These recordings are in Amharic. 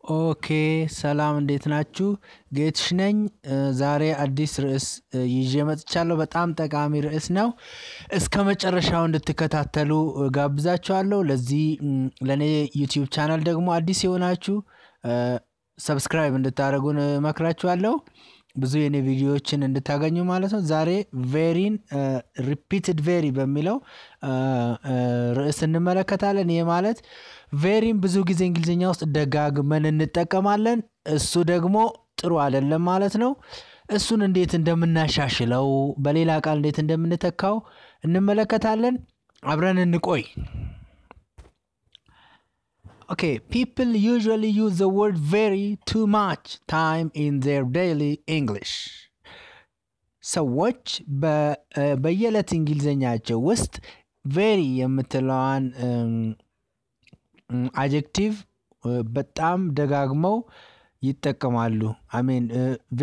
ኦኬ ሰላም እንዴት ናችሁ ጌትሽ ነኝ ዛሬ አዲስ ርዕስ ይዤ መጥቻለሁ በጣም ጠቃሚ ርዕስ ነው እስከመጨረሻው እንድትከታተሉ ጋብዛችኋለሁ ለዚህ ለኔ ዩቲዩብ ቻናል ደግሞ አዲስ የሆናችሁ ሰብስክራይብ እንድታደርጉን መክራችኋለሁ ብዙ የኔ ቪዲዮዎችን እንድታገኙ ማለት ነው ዛሬ ቬሪን ሪፒትድ ቬሪ በሚለው ርዕስ እንመለከታለን ይሄ ማለት ቬሪን ብዙ ጊዜ እንግሊዝኛ ውስጥ ደጋግመን እንጠቀማለን እሱ ደግሞ ጥሩ አይደለም ማለት ነው እሱን እንዴት እንደምናሻሽለው በሌላ ቃል እንዴት እንደምንተካው እንመለከታለን አብረን እንቆይ Okay, people usually use the word very too much time in their daily English. ሰዎች በየዕለት እንግሊዝኛቸው ውስጥ very የምትለዋን adjective በጣም ደጋግመው ይጠቀማሉ I mean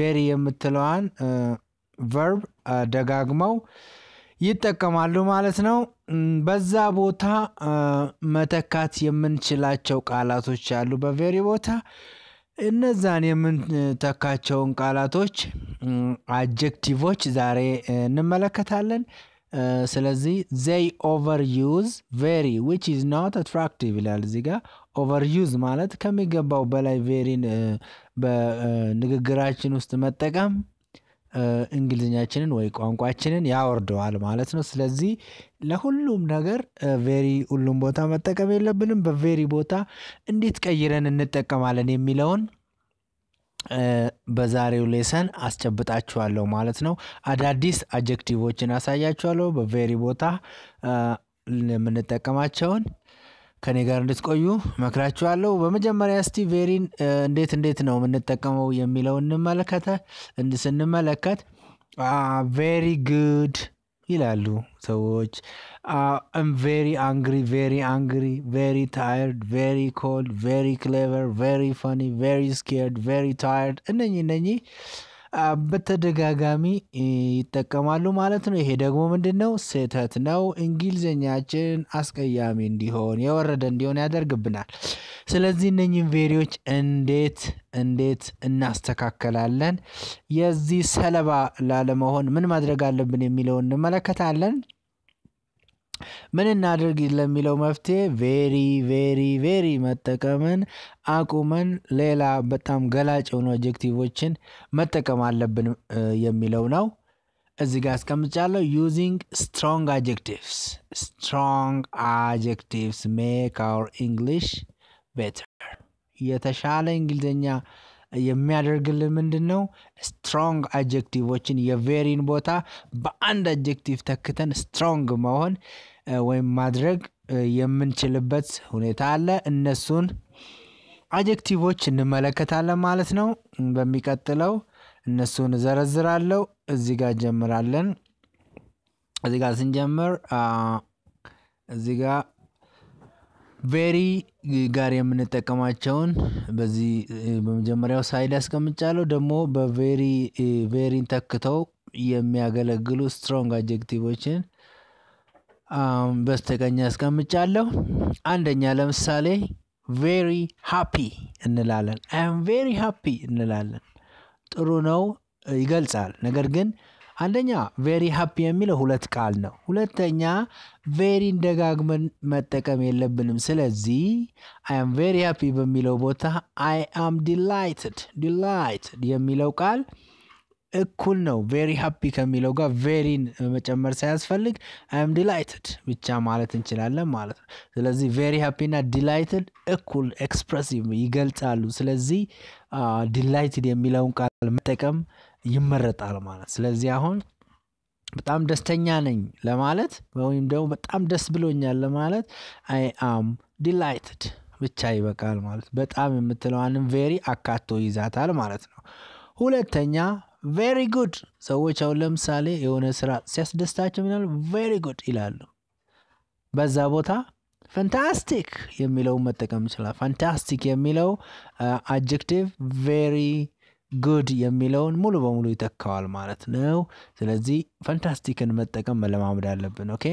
very የምትለዋን verb ደጋግመው ይጠቀማሉ ማለት ነው በዛ ቦታ መተካት የምንችላቸው ቃላቶች አሉ በቬሪ ቦታ እነዛን የምንተካቸውን ቃላቶች adjectives ዛሬ እንመለከታለን ስለዚህ they overuse very which is not attractive ይላል እዚህ ጋር overuse ማለት ከሚገባው በላይ veryን በንግግራችን ውስጥ መጠቀም እንግሊዝኛችንን ወይ ቋንቋችንን ያወርደዋል ማለት ነው ስለዚህ ለሁሉም ነገር ቬሪ ሁሉም ቦታ መጠቀም የለብንም በቬሪ ቦታ እንዴት ቀይረን እንጠቀማለን የሚለውን በዛሬው ሌሰን አስጨብጣችኋለሁ ማለት ነው አዳዲስ adjectivesን አሳያችኋለሁ በቬሪ ቦታ ለምንጠቀማቸውን ከኔ ጋር እንድትቆዩ መክራችኋለሁ በመጀመሪያ እስቲ ቬሪን እንዴት ነው የምንጠቀመው የሚለውን እንመለከት very good ይላሉ ሰዎች I'm very angry very tired very cold very clever very funny very scared very tired እነኚህ በተደጋጋሚ ይተከማሉ ማለት ነው ይሄ ደግሞ ምንድነው ስህተት ነው እንግሊዝኛችን አስቀያሚ እንዲሆን የወረደ እንዲሆን ያደርግብናል ስለዚህ እነኚህን ቬሪዎች እንዴት እናስተካክላለን የዚህ ሰለባ ላለመሆን ምን ማድረግ አለብን የሚለውን እንመለከታለን ምን እናድርግ ለሚለው መፍትሄ very መጠቀምን አቁመን ሌላ በጣም ገላጭ የሆኑ adjectivesን መጠቀም አለብን የሚለው ነው እዚህ ጋር አስቀምጫለሁ using strong adjectives make our English better የተሻለ እንግሊዝኛ የሚያደርግልን ምንድነው strong adjectivesን የveryን ቦታ በአንድ adjective ተክተን strong መሆን ወይም ማድረግ የምንችልበት ሁኔታ አለ እነሱን adjectives እንመለከታለን ማለት ነው በሚቀጥለው እነሱን ዘረዝራለሁ እዚህ ጋር ጀምራለን እዚህ ጋር ስንጀምር እዚህ ጋር very ጋር የምንጠቀማቸውን በዚህ በመጀመሪያው ሳይድ አስቀምጫለሁ ደግሞ በveryን ተክተው የሚያገለግሉ strong adjectivesን በስተቀኝ አስቀምጫለሁ አንደኛ ለምሳሌ very happy እንላለን I am very happy እንላለን ጥሩ ነው ይገልጻል ነገር ግን አንደኛ very happy የሚለው ሁለት ቃል ነው ሁለተኛ very ደጋግመን መጠቀም የለብንም ስለዚህ I am very happy በሚለው ቦታ I am delighted የሚለው ቃል እኩል ነው very happy ከሚለው ጋር veryን መጨመር ሳያስፈልግ I am delighted ብቻ ማለት እንችላለን ማለት ነው ስለዚህ very happy እና delighted እኩል expressive ይገልጻሉ ስለዚህ delighted የሚለውን ቃል መጠቀም ይመረጣል ማለት ስለዚህ አሁን በጣም ደስተኛ ነኝ ለማለት ወይም ደግሞ በጣም ደስ ብሎኛል ለማለት I am delighted ብቻ ይበቃል ማለት በጣም የምትለዋንም very አካቶ ይዛታል ማለት ነው ሁለተኛ very good ሰዎች አሁን ለምሳሌ የሆነ ስራ ሲያስደስታቸው ምናል very good ይላሉ በዛ ቦታ fantastic የሚለው መጠቀም ይችላል fantastic የሚለው adjective very good የሚለውን ሙሉ በሙሉ ይተካዋል ማለት ነው ስለዚህ fantasticን መጠቀም መለማመድ አለብን ኦኬ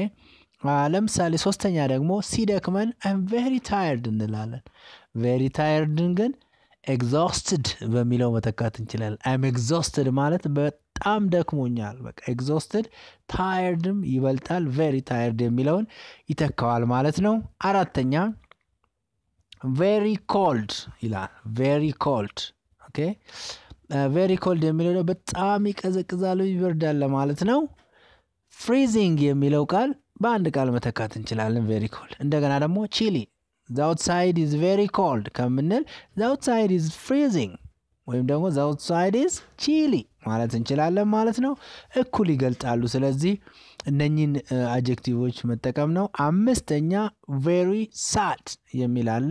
ለምሳሌ ሶስተኛ ደግሞ ሲደክመን I'm very tired እንላለን very tired ግን exhausted በሚለው መተካት እንችላለን I'm exhausted ማለት በጣም ደክሞኛል በቃ exhausted tiredም ይበልጣል very tired የሚለውን ይተካዋል ማለት ነው አራተኛ very cold ይላል very cold okay very cold የሚለው በጣም ይቀዘቅዛል ይበርዳል ማለት ነው freezing የሚለው ቃል በአንድ ቃል መተካት እንችላለን very cold እንደገና ደግሞ chilly the outside is very cold ከምንል the outside is freezing ወይም ደግሞ the outside is chilly ማለት እንችላለን ማለት ነው እኩል ይገልጣሉ ስለዚህ እነኚህን አድጀክቲቮች መጠቀም ነው አምስተኛ very sad የሚል አለ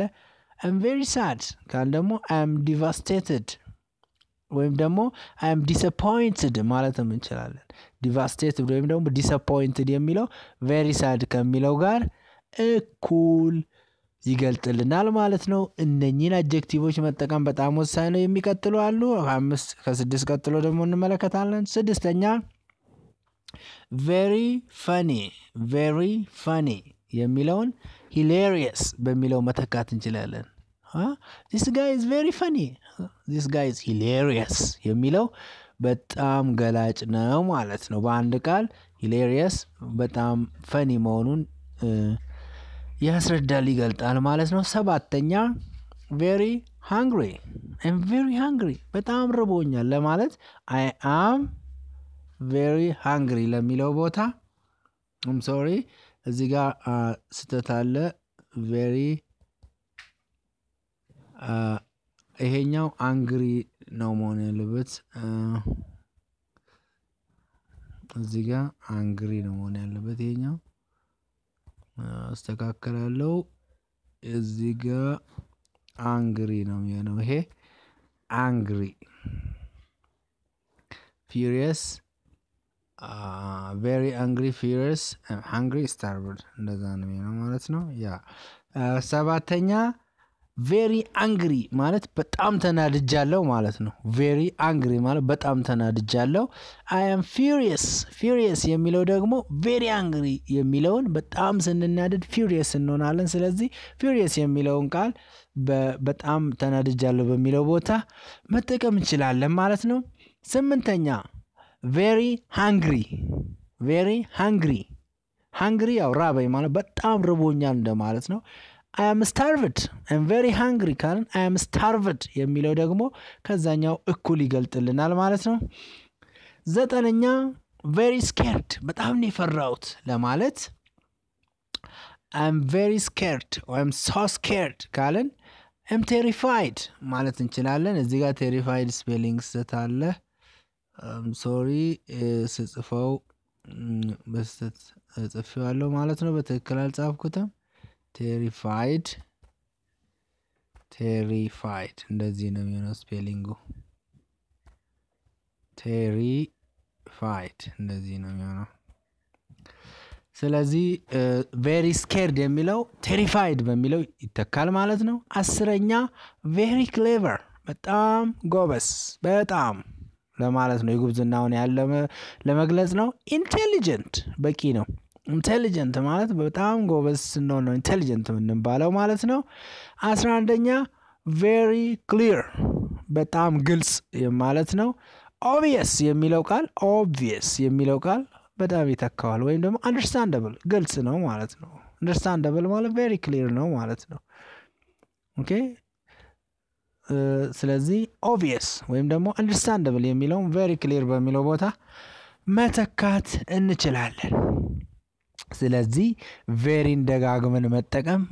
I'm very sad ካል ደግሞ I'm devastated ወይም ደግሞ I'm disappointed ማለትም እንችላለን devastated ወይም ደግሞ disappointed የሚለው very sad ከሚለው ጋር እኩል ይገልጥልናል ማለት ነው እነኚህን አድጀክቲቮች መጠቀም በጣም ወሳኝ ነው የሚቀጥሉ አሉ 5 ከ6 ቀጥሎ ደግሞ እንመለከታለን ስድስተኛ very funny የሚለውን hilarious በሚለው መተካት እንችላለን this guy is very funny this guy is hilarious የሚለው በጣም ገላጭ ነው ማለት ነው በአንድ ቃል hilarious በጣም funny መሆኑን ያስረዳል ይገልጣል ማለት ነው ሰባተኛ very hungry I'm very hungry በጣም ርቦኛል ለማለት I am very hungry ለሚለው ቦታ I'm sorry እዚህ ጋር ስተት አለ very ይሄኛው angry ነው መሆን ያለበት እዚህ ጋር angry ነው መሆን ያለበት ይሄኛው አስተካክላለሁ እዚህ ጋር angry ነው የሚሆነው ይሄ angry furious very angry furious hungry starved እንደዛ ነው የሚሆነው ማለት ነው ያ ሰባተኛ very angry ማለት በጣም ተናድጃለሁ ማለት ነው very angry ማለት በጣም ተናድጃለሁ I am furious የሚለው ደግሞ very angry የሚለውን በጣም ስንናደድ furious እንሆናለን ስለዚህ furious የሚለውን ቃል በጣም ተናድጃለሁ በሚለው ቦታ መጠቀም እንችላለን ማለት ነው ስምንተኛ very hungry ያው ራበኝ ማለት በጣም ርቦኛል እንደማለት ነው I am starved I'm very hungry ካልን I am starved የሚለው ደግሞ ከዛኛው እኩል ይገልጥልናል ማለት ነው ዘጠነኛ very scared በጣም ነው የፈራሁት ለማለት I'm very scared or I'm so scared ካልን I'm terrified ማለት እንችላለን እዚህ ጋር terrified spelling ስህተት I'm sorry ስጽፈው በስህተት ጽፌዋለሁ ማለት ነው በትክክል አልጻፍኩትም terrified እንደዚህ ነው የሚሆነው ስፔሊንጉ terrified እንደዚህ ነው የሚሆነው ስለዚህ very scared የሚለው terrified በሚለው ይተካል ማለት ነው አስረኛ very clever በጣም ጎበዝ በጣም ለማለት ነው የጉብዝናውን ያለ ለመግለጽ ነው intelligent በቂ ነው intelligent ማለት በጣም ጎበዝ ነው intelligent እንባለው ማለት ነው 11ኛ very clear በጣም ግልጽ ማለት ነው obvious የሚለው ቃል በጣም ይተካዋል ወይም ደግሞ understandable ግልጽ ነው ማለት ነው understandable ማለት very clear ነው ማለት ነው ኦኬ ስለዚህ obvious ወይም ደግሞ understandable የሚለው very clear በሚለው ቦታ መተካት እንችላለን ስለዚህ very ደጋግመን መጠቀም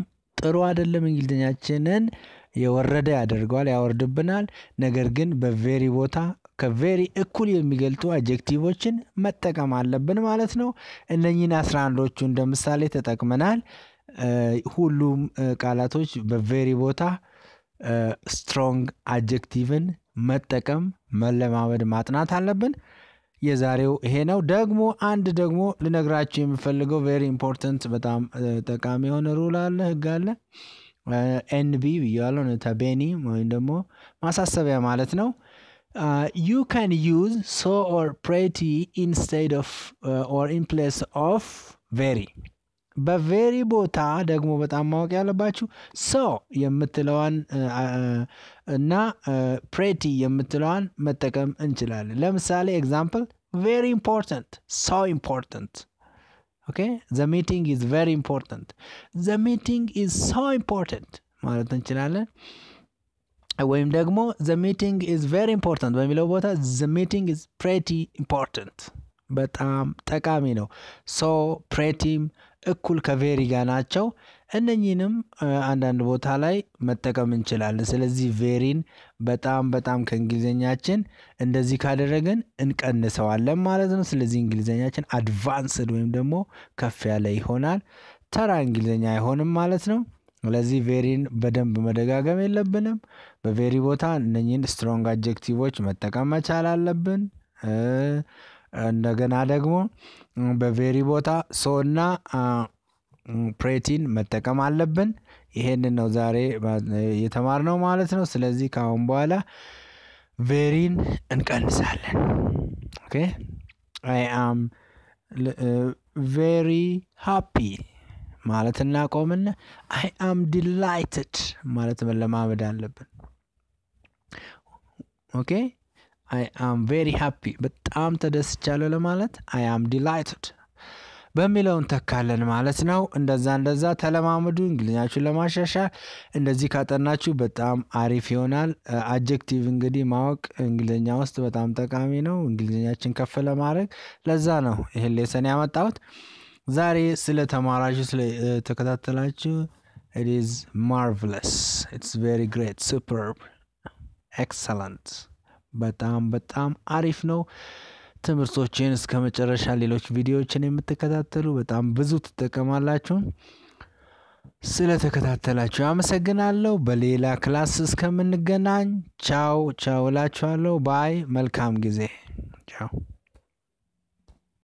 ጥሩ አይደለም እንግሊዝኛችንን የወረደ ያደርጋል ያወርድብናል ነገር ግን በvery ቦታ ከvery እኩል የሚገልጡ አድጀክቲቮችን መጠቀም አለብን ማለት ነው እነኚህን 11ዎቹ እንደምሳሌ ተጠቅመናል ሁሉም ቃላቶች በvery ቦታ strong adjectiveን መጠቀም መለማመድ ማጥናት አለብን የዛሬው ይሄ ነው ደግሞ ልነግራችሁ የምፈልገው very important በጣም ጠቃሚ የሆነ ሩል አለ ህግ አለ NB ብያለሁ ተቤኒ ወይም ደግሞ ማሳሰቢያ ማለት ነው you can use so or pretty instead of or in place of very በቬሪ ቦታ ደግሞ በጣም ማወቅ ያለባችሁ so የምትለዋን እና pretty የምትለዋን መጠቀም እንችላለን ለምሳሌ example very important so important okay the meeting is very important the meeting is so important ማለት እንችላለን ወይም ደግሞ the meeting is very important በሚለው ቦታ the meeting is pretty important በጣም ጠቃሚ ነው so pretty እኩል ከቬሪ ጋር ናቸው እነኚህንም አንዳንድ ቦታ ላይ መጠቀም እንችላለን ስለዚህ ቬሪን በጣም ከእንግሊዘኛችን እንደዚህ ካደረገን እንቀንሰዋለን ማለት ነው ስለዚህ እንግሊዘኛችን አድቫንስድ ወይም ደግሞ ከፍ ያለ ይሆናል ተራ እንግሊዘኛ አይሆንም ማለት ነው ስለዚህ ቬሪን በደንብ መደጋገም የለብንም በቬሪ ቦታ እነኚህን ስትሮንግ አድጀክቲቮች መጠቀም መቻል አለብን እንደገና ደግሞ በቬሪ ቦታ ሶና ፕሬቲን መጠቀም አለብን ይሄንን ነው ዛሬ የተማርነው ማለት ነው ስለዚህ ካሁን በኋላ ቬሪን እንቀንሳለን ኦኬ I am very happy ማለት እናቆምና I am delighted ማለት መለማመድ አለብን ኦኬ I am very happy በጣም ተደስቻለሁ ለማለት I am delighted በሚለው እንተካለን ማለት ነው እንደዛ ተለማመዱ እንግሊዝኛችሁን ለማሻሻል እንደዚህ ካጠናችሁ በጣም አሪፍ ይሆናል አድጀክቲቭ እንግዲህ ማወቅ እንግሊዝኛ ውስጥ በጣም ጠቃሚ ነው እንግሊዝኛችን ከፍ ለማድረግ ለዛ ነው ይሄ ሌሰን ያመጣሁት ዛሬ ስለ ተማራችሁ ስለ ተከታተላችሁ it is marvelous it's very great superb excellent በጣም አሪፍ ነው ትምርቶችን እስከመጨረሻ ሌሎች ቪዲዮዎችን የምትከታተሉ በጣም ብዙ ተጠቀማላችሁ ስለ ተከታተላችሁ አመሰግናለሁ በሌላ ክላስ እስከምንገናኝ ቻው ላችኋለሁ ባይ መልካም ጊዜ ቻው